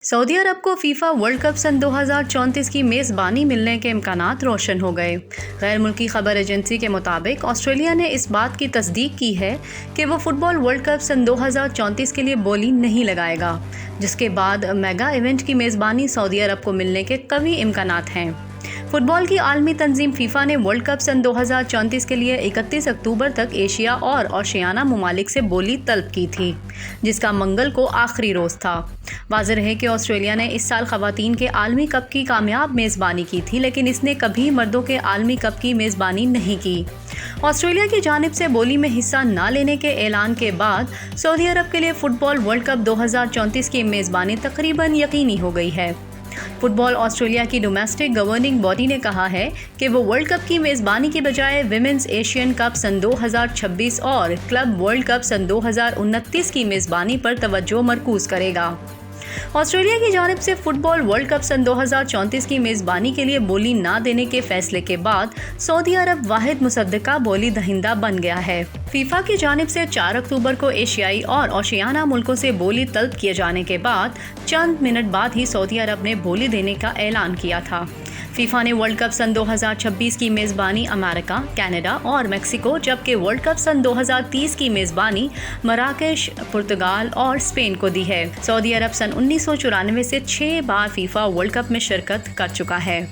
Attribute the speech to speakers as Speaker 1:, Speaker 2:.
Speaker 1: Saudi अरब को FIFA world cup सन 2034 की मेज़बानी मिलने के इम्कानात रोशन हो गए। गैर मुल्की खबर एजेंसी के मुताबिक ऑस्ट्रेलिया ने इस बात की तस्दीक की है कि वो फुटबॉल वर्ल्ड कप सन 2034 के लिए बोली नहीं लगाएगा, जिसके बाद मेगा इवेंट की मेज़बानी सऊदी अरब को मिलने के कवी इम्कानात हैं। फुटबॉल की आलमी तंजीम फीफा ने वर्ल्ड कप सन 2034 के लिए 31 अक्टूबर तक एशिया और ओशियाना ममालिक से बोली तलब की थी, जिसका मंगल को आखिरी रोज़ था। वाज़ेह है कि ऑस्ट्रेलिया ने इस साल ख़वातीन के आलमी कप की कामयाब मेज़बानी की थी, लेकिन इसने कभी मर्दों के आलमी कप की मेज़बानी नहीं की। ऑस्ट्रेलिया की जानिब से बोली में हिस्सा न लेने के ऐलान के बाद सऊदी अरब के लिए फुटबॉल वर्ल्ड कप 2034 की मेज़बानी तकरीबन यकीनी हो गई है। फुटबॉल ऑस्ट्रेलिया की डोमेस्टिक गवर्निंग बॉडी ने कहा है कि वो वर्ल्ड कप की मेज़बानी की बजाय विमेंस एशियन कप सन 2026 और क्लब वर्ल्ड कप सन 2029 की मेज़बानी पर तवज्जो मरकूज़ करेगा। ऑस्ट्रेलिया की जानिब से फुटबॉल वर्ल्ड कप सन 2034 की मेज़बानी के लिए बोली ना देने के फैसले के बाद सऊदी अरब वाहिद मुसद्दिका बोली दहिंदा बन गया है। फीफा की जानिब से 4 अक्टूबर को एशियाई और ओशियाना मुल्कों से बोली तलब किए जाने के बाद चंद मिनट बाद ही सऊदी अरब ने बोली देने का ऐलान किया था। फीफा ने वर्ल्ड कप सन 2026 की मेज़बानी अमेरिका, कनाडा और मेक्सिको, जबकि वर्ल्ड कप सन 2030 की मेज़बानी मराकेश, पुर्तगाल और स्पेन को दी है। सऊदी अरब सन 1994 से 6 बार फीफा वर्ल्ड कप में शिरकत कर चुका है।